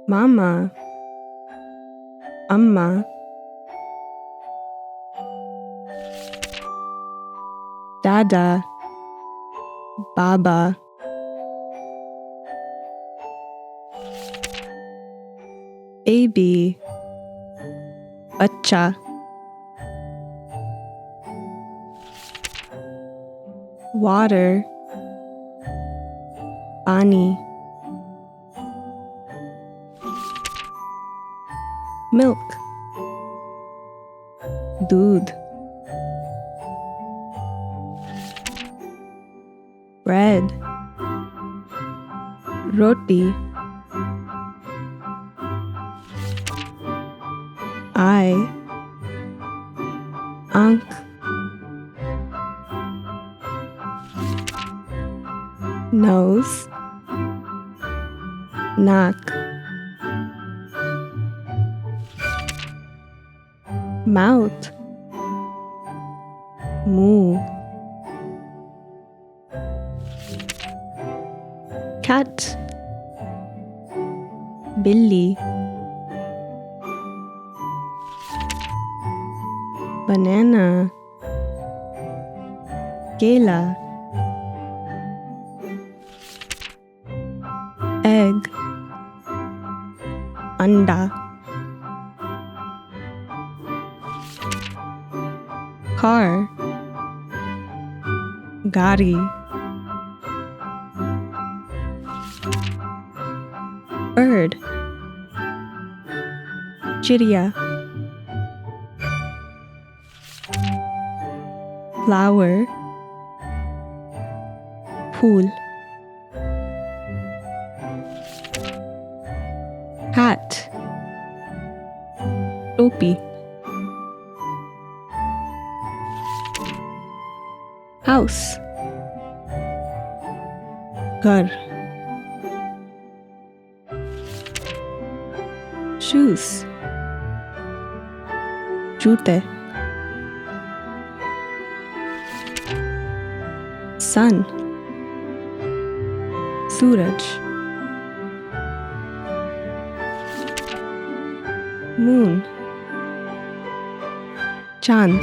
mama, amma, dada, baba, baby, bacha, water, pani, milk, दूध, bread, roti, eye, आँख, nose, naak, mouth, मुंह, cat, बिल्ली, banana, केला, egg, अंडा, car, गाड़ी, bird, चिड़िया, flower, फूल, hat, टोपी, house, घर, shoes, जूते, sun, सूरज, moon, चांद,